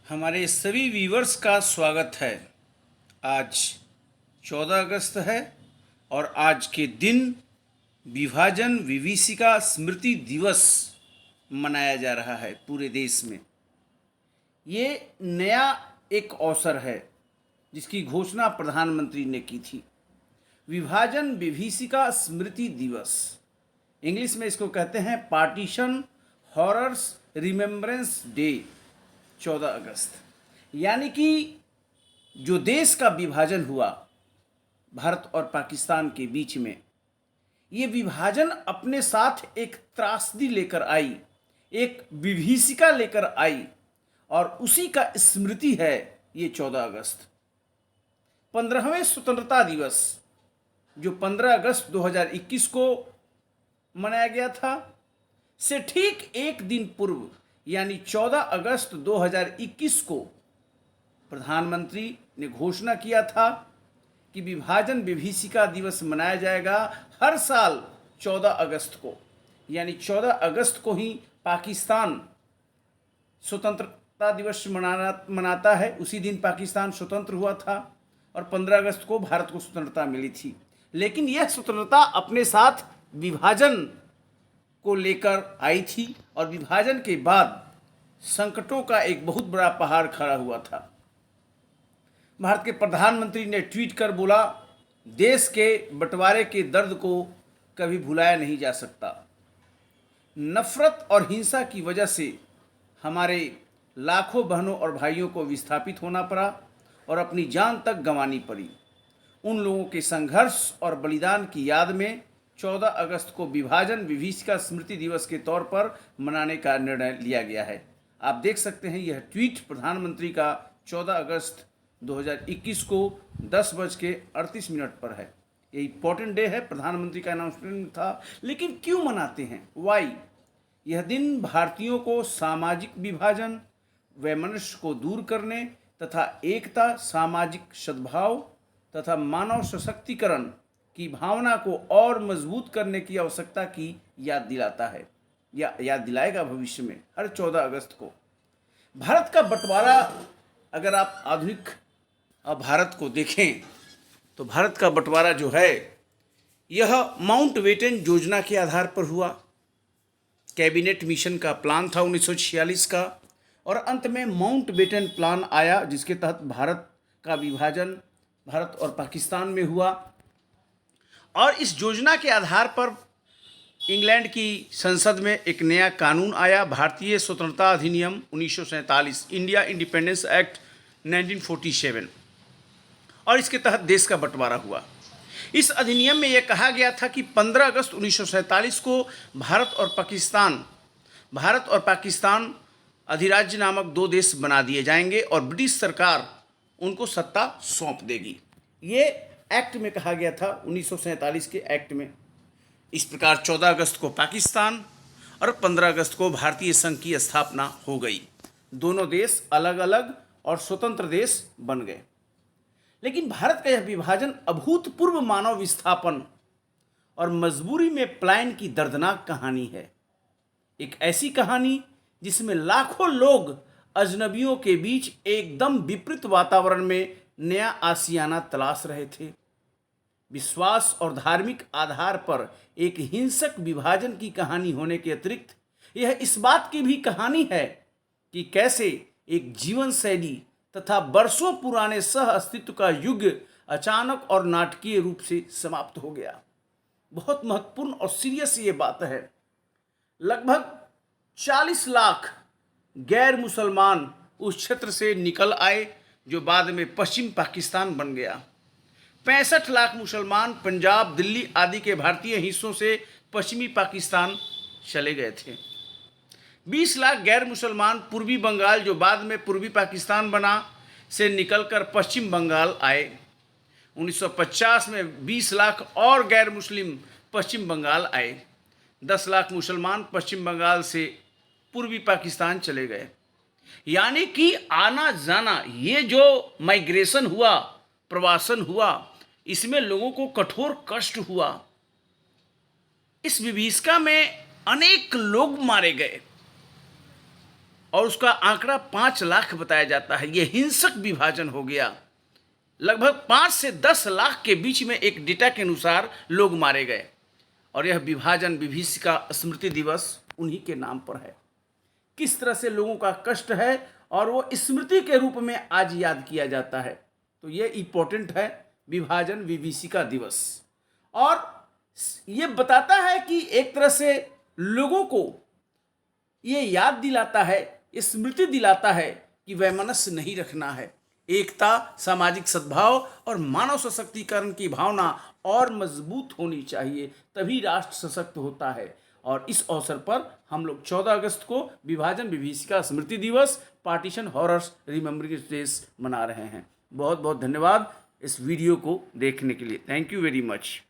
हमारे सभी व्यूवर्स का स्वागत है। आज 14 अगस्त है और आज के दिन विभाजन विभीषिका स्मृति दिवस मनाया जा रहा है पूरे देश में। ये नया एक अवसर है जिसकी घोषणा प्रधानमंत्री ने की थी। विभाजन विभीषिका स्मृति दिवस, इंग्लिश में इसको कहते हैं पार्टीशन हॉरर्स रिमेम्बरेंस डे। 14 अगस्त यानी कि जो देश का विभाजन हुआ भारत और पाकिस्तान के बीच में, ये विभाजन अपने साथ एक त्रासदी लेकर आई, एक विभीषिका लेकर आई और उसी का स्मृति है ये 14 अगस्त। 15वें स्वतंत्रता दिवस जो 15 अगस्त 2021 को मनाया गया था, से ठीक एक दिन पूर्व यानी 14 अगस्त 2021 को प्रधानमंत्री ने घोषणा किया था कि विभाजन विभीषिका दिवस मनाया जाएगा हर साल 14 अगस्त को। यानी 14 अगस्त को ही पाकिस्तान स्वतंत्रता दिवस मनाता है। उसी दिन पाकिस्तान स्वतंत्र हुआ था और 15 अगस्त को भारत को स्वतंत्रता मिली थी। लेकिन यह स्वतंत्रता अपने साथ विभाजन को लेकर आई थी और विभाजन के बाद संकटों का एक बहुत बड़ा पहाड़ खड़ा हुआ था। भारत के प्रधानमंत्री ने ट्वीट कर बोला, देश के बंटवारे के दर्द को कभी भुलाया नहीं जा सकता। नफरत और हिंसा की वजह से हमारे लाखों बहनों और भाइयों को विस्थापित होना पड़ा और अपनी जान तक गंवानी पड़ी। उन लोगों के संघर्ष और बलिदान की याद में 14 अगस्त को विभाजन विभीषिका स्मृति दिवस के तौर पर मनाने का निर्णय लिया गया है। आप देख सकते हैं यह ट्वीट प्रधानमंत्री का 14 अगस्त 2021 को 10:38 पर है। ये इम्पोर्टेंट डे है, प्रधानमंत्री का अनाउंसमेंट था। लेकिन क्यों मनाते हैं, वाई? यह दिन भारतीयों को सामाजिक विभाजन, वैमनस्य को दूर करने तथा एकता, सामाजिक सद्भाव तथा मानव सशक्तिकरण की भावना को और मजबूत करने की आवश्यकता की याद दिलाता है या याद दिलाएगा भविष्य में हर 14 अगस्त को। भारत का बंटवारा, अगर आप आधुनिक भारत को देखें तो भारत का बंटवारा जो है यह माउंटबेटन योजना के आधार पर हुआ। कैबिनेट मिशन का प्लान था 1946 का और अंत में माउंटबेटन प्लान आया जिसके तहत भारत का विभाजन भारत और पाकिस्तान में हुआ। और इस योजना के आधार पर इंग्लैंड की संसद में एक नया कानून आया, भारतीय स्वतंत्रता अधिनियम 1947, इंडिया इंडिपेंडेंस एक्ट 1947, और इसके तहत देश का बंटवारा हुआ। इस अधिनियम में यह कहा गया था कि 15 अगस्त 1947 को भारत और पाकिस्तान अधिराज्य नामक दो देश बना दिए जाएंगे और ब्रिटिश सरकार उनको सत्ता सौंप देगी। ये एक्ट में कहा गया था 1947 के एक्ट में। इस प्रकार 14 अगस्त को पाकिस्तान और 15 अगस्त को भारतीय संघ की स्थापना हो गई। दोनों देश अलग अलग और स्वतंत्र देश बन गए। लेकिन भारत का यह विभाजन अभूतपूर्व मानव विस्थापन और मजबूरी में पलायन की दर्दनाक कहानी है। एक ऐसी कहानी जिसमें लाखों लोग अजनबियों के बीच एकदम विपरीत वातावरण में नया आशियाना तलाश रहे थे। विश्वास और धार्मिक आधार पर एक हिंसक विभाजन की कहानी होने के अतिरिक्त यह इस बात की भी कहानी है कि कैसे एक जीवन शैली तथा वर्षों पुराने सह अस्तित्व का युग अचानक और नाटकीय रूप से समाप्त हो गया। बहुत महत्वपूर्ण और सीरियस ये बात है। लगभग 40 लाख गैर मुसलमान उस क्षेत्र से निकल आए जो बाद में पश्चिम पाकिस्तान बन गया। 65 लाख मुसलमान पंजाब, दिल्ली आदि के भारतीय हिस्सों से पश्चिमी पाकिस्तान चले गए थे। 20 लाख गैर मुसलमान पूर्वी बंगाल, जो बाद में पूर्वी पाकिस्तान बना, से निकलकर पश्चिम बंगाल आए। 1950 में 20 लाख और गैर मुस्लिम पश्चिम बंगाल आए। 10 लाख मुसलमान पश्चिम बंगाल से पूर्वी पाकिस्तान चले गए। यानी कि आना जाना, ये जो माइग्रेशन हुआ, प्रवासन हुआ, इसमें लोगों को कठोर कष्ट हुआ। इस विभीषिका में अनेक लोग मारे गए। और उसका आंकड़ा 5 लाख बताया जाता है। ये हिंसक विभाजन हो गया। लगभग 5 से 10 लाख के बीच में एक डेटा के अनुसार लोग मारे गए, और यह विभाजन विभीषिका स्मृति दिवस उन्हीं के नाम पर है। किस तरह से लोगों का कष्ट है और वो स्मृति के रूप में आज याद किया जाता है। तो ये इम्पोर्टेंट है विभाजन विभीषिका दिवस, और ये बताता है कि एक तरह से लोगों को ये याद दिलाता है, स्मृति दिलाता है कि वैमनस्य नहीं रखना है। एकता, सामाजिक सद्भाव और मानव सशक्तिकरण की भावना और मजबूत होनी चाहिए, तभी राष्ट्र सशक्त होता है। और इस अवसर पर हम लोग 14 अगस्त को विभाजन विभीषिका स्मृति दिवस, पार्टीशन हॉरर्स रिमेम्बरिंग डेज मना रहे हैं। बहुत बहुत धन्यवाद इस वीडियो को देखने के लिए। Thank you very much.